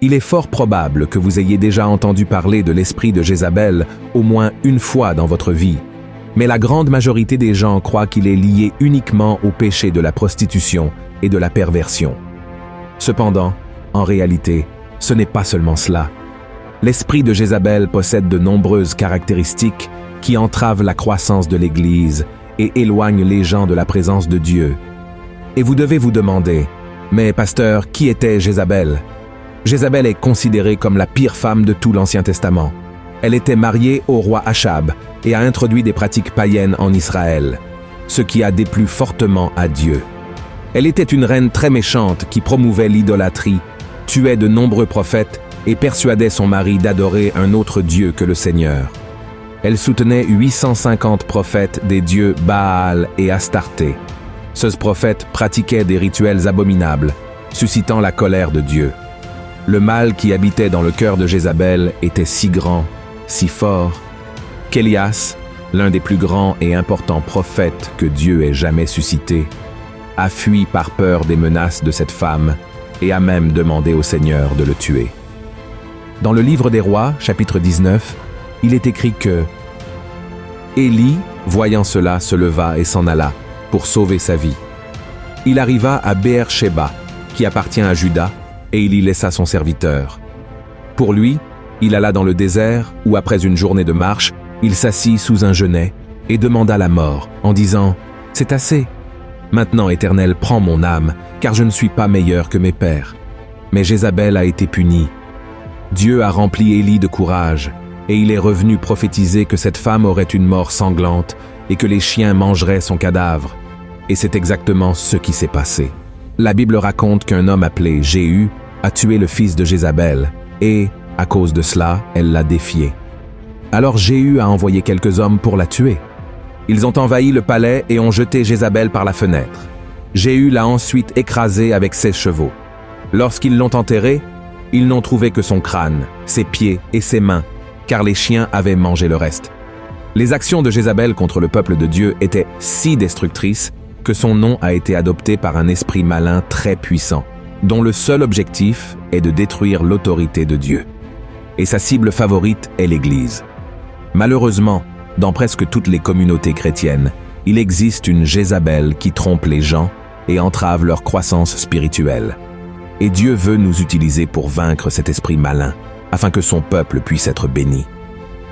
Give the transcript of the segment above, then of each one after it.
Il est fort probable que vous ayez déjà entendu parler de l'esprit de Jézabel au moins une fois dans votre vie, mais la grande majorité des gens croient qu'il est lié uniquement au péché de la prostitution et de la perversion. Cependant, en réalité, ce n'est pas seulement cela. L'esprit de Jézabel possède de nombreuses caractéristiques qui entravent la croissance de l'Église et éloignent les gens de la présence de Dieu. Et vous devez vous demander, mais pasteur, qui était Jézabel? Jézabel est considérée comme la pire femme de tout l'Ancien Testament. Elle était mariée au roi Achab et a introduit des pratiques païennes en Israël, ce qui a déplu fortement à Dieu. Elle était une reine très méchante qui promouvait l'idolâtrie, tuait de nombreux prophètes et persuadait son mari d'adorer un autre Dieu que le Seigneur. Elle soutenait 850 prophètes des dieux Baal et Astarté. Ce prophète pratiquait des rituels abominables, suscitant la colère de Dieu. Le mal qui habitait dans le cœur de Jézabel était si grand, si fort, qu'Élias, l'un des plus grands et importants prophètes que Dieu ait jamais suscité, a fui par peur des menaces de cette femme et a même demandé au Seigneur de le tuer. Dans le livre des Rois, chapitre 19, il est écrit que Élie, voyant cela, se leva et s'en alla pour sauver sa vie. Il arriva à Béer-Shéba, qui appartient à Juda, et il y laissa son serviteur. Pour lui, il alla dans le désert où, après une journée de marche, il s'assit sous un genêt et demanda la mort, en disant « C'est assez. Maintenant, Éternel, prends mon âme, car je ne suis pas meilleur que mes pères. » Mais Jézabel a été punie. Dieu a rempli Élie de courage, et il est revenu prophétiser que cette femme aurait une mort sanglante et que les chiens mangeraient son cadavre. Et c'est exactement ce qui s'est passé. La Bible raconte qu'un homme appelé Jéhu a tué le fils de Jézabel, et, à cause de cela, elle l'a défié. Alors Jéhu a envoyé quelques hommes pour la tuer. Ils ont envahi le palais et ont jeté Jézabel par la fenêtre. Jéhu l'a ensuite écrasée avec ses chevaux. Lorsqu'ils l'ont enterrée, ils n'ont trouvé que son crâne, ses pieds et ses mains, car les chiens avaient mangé le reste. Les actions de Jézabel contre le peuple de Dieu étaient si destructrices que son nom a été adopté par un esprit malin très puissant, dont le seul objectif est de détruire l'autorité de Dieu. Et sa cible favorite est l'Église. Malheureusement, dans presque toutes les communautés chrétiennes, il existe une Jézabel qui trompe les gens et entrave leur croissance spirituelle. Et Dieu veut nous utiliser pour vaincre cet esprit malin, afin que son peuple puisse être béni.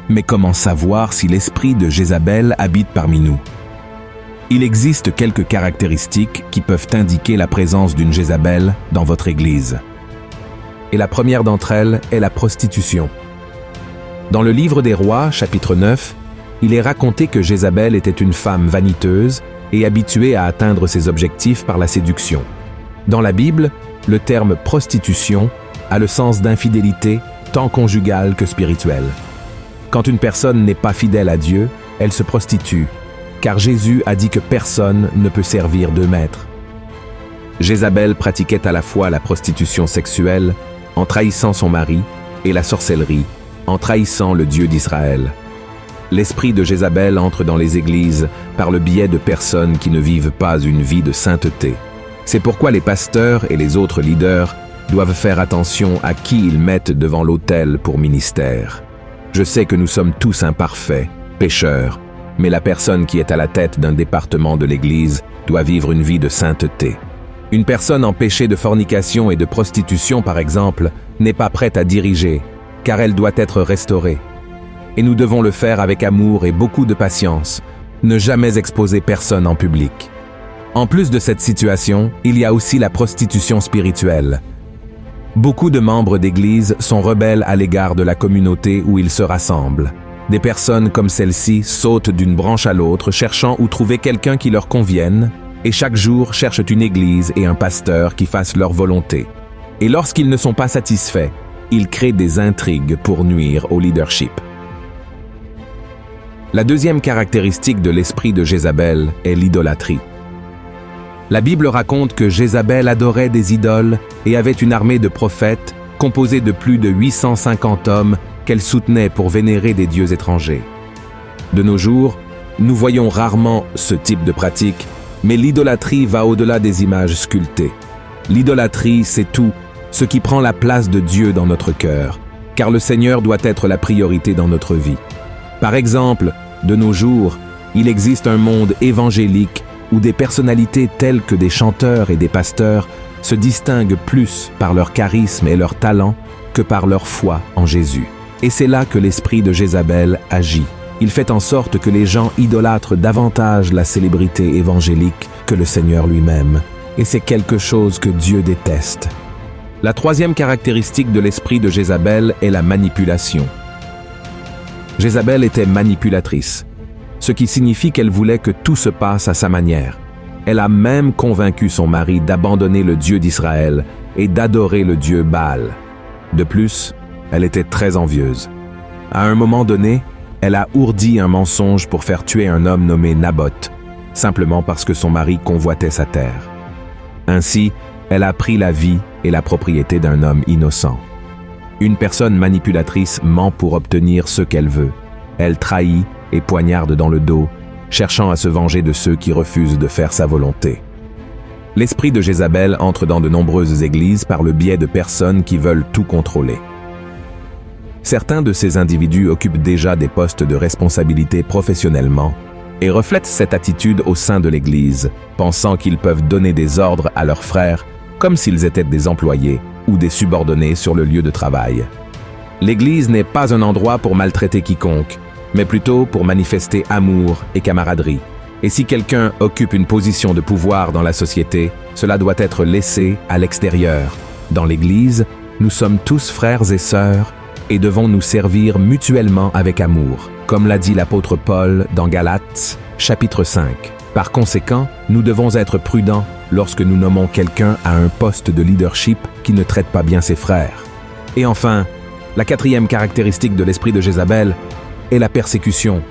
Mais comment savoir si l'esprit de Jézabel habite parmi nous? Il existe quelques caractéristiques qui peuvent indiquer la présence d'une Jézabel dans votre Église. Et la première d'entre elles est la prostitution. Dans le livre des Rois, chapitre 9, il est raconté que Jézabel était une femme vaniteuse et habituée à atteindre ses objectifs par la séduction. Dans la Bible, le terme prostitution a le sens d'infidélité tant conjugale que spirituelle. Quand une personne n'est pas fidèle à Dieu, elle se prostitue, car Jésus a dit que personne ne peut servir deux maîtres. Jézabel pratiquait à la fois la prostitution sexuelle, en trahissant son mari, et la sorcellerie, en trahissant le Dieu d'Israël. L'esprit de Jézabel entre dans les églises par le biais de personnes qui ne vivent pas une vie de sainteté. C'est pourquoi les pasteurs et les autres leaders doivent faire attention à qui ils mettent devant l'autel pour ministère. Je sais que nous sommes tous imparfaits, pécheurs, mais la personne qui est à la tête d'un département de l'Église doit vivre une vie de sainteté. Une personne en péché de fornication et de prostitution, par exemple, n'est pas prête à diriger, car elle doit être restaurée. Et nous devons le faire avec amour et beaucoup de patience, ne jamais exposer personne en public. En plus de cette situation, il y a aussi la prostitution spirituelle. Beaucoup de membres d'Église sont rebelles à l'égard de la communauté où ils se rassemblent. Des personnes comme celle-ci sautent d'une branche à l'autre, cherchant où trouver quelqu'un qui leur convienne, et chaque jour cherchent une église et un pasteur qui fassent leur volonté. Et lorsqu'ils ne sont pas satisfaits, ils créent des intrigues pour nuire au leadership. La deuxième caractéristique de l'esprit de Jézabel est l'idolâtrie. La Bible raconte que Jézabel adorait des idoles et avait une armée de prophètes composée de plus de 850 hommes qu'elle soutenait pour vénérer des dieux étrangers. De nos jours, nous voyons rarement ce type de pratique, mais l'idolâtrie va au-delà des images sculptées. L'idolâtrie, c'est tout, ce qui prend la place de Dieu dans notre cœur, car le Seigneur doit être la priorité dans notre vie. Par exemple, de nos jours, il existe un monde évangélique où des personnalités telles que des chanteurs et des pasteurs se distinguent plus par leur charisme et leur talent que par leur foi en Jésus. Et c'est là que l'esprit de Jézabel agit. Il fait en sorte que les gens idolâtrent davantage la célébrité évangélique que le Seigneur lui-même. Et c'est quelque chose que Dieu déteste. La troisième caractéristique de l'esprit de Jézabel est la manipulation. Jézabel était manipulatrice, ce qui signifie qu'elle voulait que tout se passe à sa manière. Elle a même convaincu son mari d'abandonner le Dieu d'Israël et d'adorer le Dieu Baal. De plus, elle était très envieuse. À un moment donné, elle a ourdi un mensonge pour faire tuer un homme nommé Naboth, simplement parce que son mari convoitait sa terre. Ainsi, elle a pris la vie et la propriété d'un homme innocent. Une personne manipulatrice ment pour obtenir ce qu'elle veut. Elle trahit et poignarde dans le dos, cherchant à se venger de ceux qui refusent de faire sa volonté. L'esprit de Jézabel entre dans de nombreuses églises par le biais de personnes qui veulent tout contrôler. Certains de ces individus occupent déjà des postes de responsabilité professionnellement et reflètent cette attitude au sein de l'Église, pensant qu'ils peuvent donner des ordres à leurs frères comme s'ils étaient des employés ou des subordonnés sur le lieu de travail. L'Église n'est pas un endroit pour maltraiter quiconque, mais plutôt pour manifester amour et camaraderie. Et si quelqu'un occupe une position de pouvoir dans la société, cela doit être laissé à l'extérieur. Dans l'Église, nous sommes tous frères et sœurs et devons nous servir mutuellement avec amour, comme l'a dit l'apôtre Paul dans Galates, chapitre 5. Par conséquent, nous devons être prudents lorsque nous nommons quelqu'un à un poste de leadership qui ne traite pas bien ses frères. Et enfin, la quatrième caractéristique de l'esprit de Jézabel est la persécution.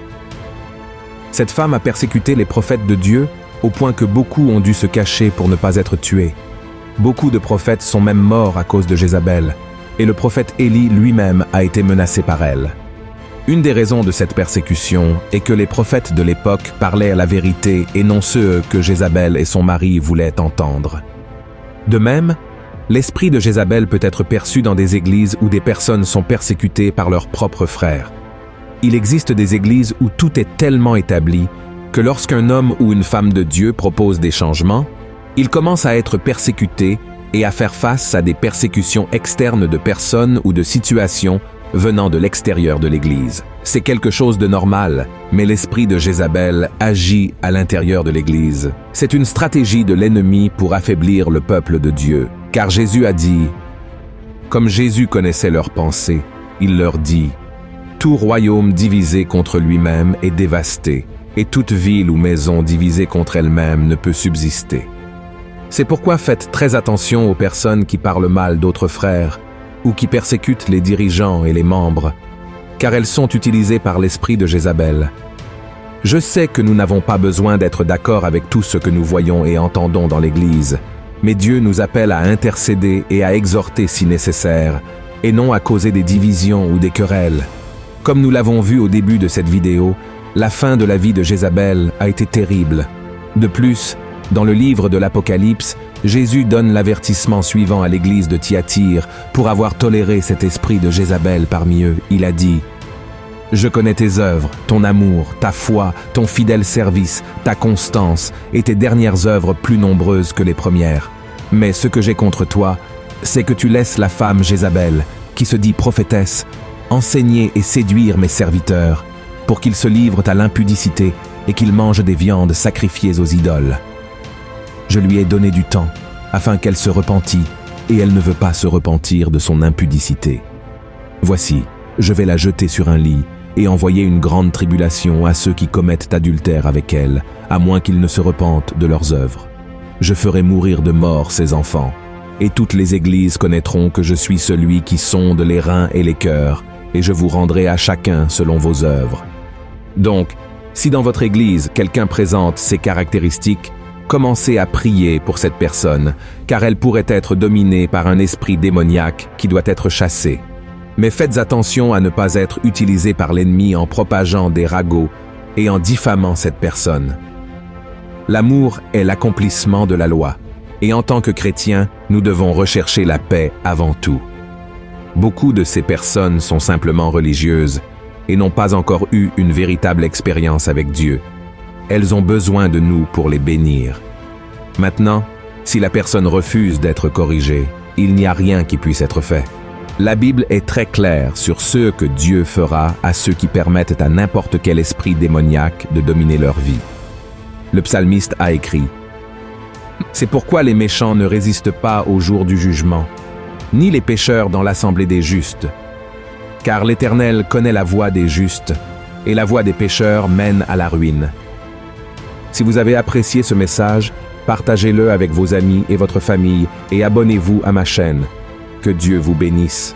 Cette femme a persécuté les prophètes de Dieu au point que beaucoup ont dû se cacher pour ne pas être tués. Beaucoup de prophètes sont même morts à cause de Jézabel, et le prophète Élie lui-même a été menacé par elle. Une des raisons de cette persécution est que les prophètes de l'époque parlaient la vérité et non ceux que Jézabel et son mari voulaient entendre. De même, l'esprit de Jézabel peut être perçu dans des églises où des personnes sont persécutées par leurs propres frères. Il existe des églises où tout est tellement établi que lorsqu'un homme ou une femme de Dieu propose des changements, il commence à être persécuté et à faire face à des persécutions externes de personnes ou de situations venant de l'extérieur de l'Église. C'est quelque chose de normal, mais l'esprit de Jézabel agit à l'intérieur de l'Église. C'est une stratégie de l'ennemi pour affaiblir le peuple de Dieu. Car Jésus a dit, comme Jésus connaissait leurs pensées, il leur dit, « Tout royaume divisé contre lui-même est dévasté, et toute ville ou maison divisée contre elle-même ne peut subsister. » C'est pourquoi faites très attention aux personnes qui parlent mal d'autres frères, ou qui persécutent les dirigeants et les membres, car elles sont utilisées par l'esprit de Jézabel. Je sais que nous n'avons pas besoin d'être d'accord avec tout ce que nous voyons et entendons dans l'Église, mais Dieu nous appelle à intercéder et à exhorter si nécessaire, et non à causer des divisions ou des querelles. Comme nous l'avons vu au début de cette vidéo, la fin de la vie de Jézabel a été terrible. De plus, dans le livre de l'Apocalypse, Jésus donne l'avertissement suivant à l'église de Thyatire pour avoir toléré cet esprit de Jézabel parmi eux. Il a dit « Je connais tes œuvres, ton amour, ta foi, ton fidèle service, ta constance et tes dernières œuvres plus nombreuses que les premières. Mais ce que j'ai contre toi, c'est que tu laisses la femme Jézabel, qui se dit prophétesse, enseigner et séduire mes serviteurs, pour qu'ils se livrent à l'impudicité et qu'ils mangent des viandes sacrifiées aux idoles. Je lui ai donné du temps, afin qu'elle se repentît, et elle ne veut pas se repentir de son impudicité. Voici, je vais la jeter sur un lit, et envoyer une grande tribulation à ceux qui commettent adultère avec elle, à moins qu'ils ne se repentent de leurs œuvres. Je ferai mourir de mort ses enfants, et toutes les églises connaîtront que je suis celui qui sonde les reins et les cœurs, et je vous rendrai à chacun selon vos œuvres. Donc, si dans votre église quelqu'un présente ces caractéristiques, commencez à prier pour cette personne, car elle pourrait être dominée par un esprit démoniaque qui doit être chassé. Mais faites attention à ne pas être utilisé par l'ennemi en propageant des ragots et en diffamant cette personne. L'amour est l'accomplissement de la loi. Et en tant que chrétiens, nous devons rechercher la paix avant tout. Beaucoup de ces personnes sont simplement religieuses et n'ont pas encore eu une véritable expérience avec Dieu. Elles ont besoin de nous pour les bénir. Maintenant, si la personne refuse d'être corrigée, il n'y a rien qui puisse être fait. La Bible est très claire sur ce que Dieu fera à ceux qui permettent à n'importe quel esprit démoniaque de dominer leur vie. Le psalmiste a écrit: « C'est pourquoi les méchants ne résistent pas au jour du jugement, ni les pécheurs dans l'assemblée des justes. Car l'Éternel connaît la voie des justes, et la voie des pécheurs mène à la ruine. » Si vous avez apprécié ce message, partagez-le avec vos amis et votre famille et abonnez-vous à ma chaîne. Que Dieu vous bénisse.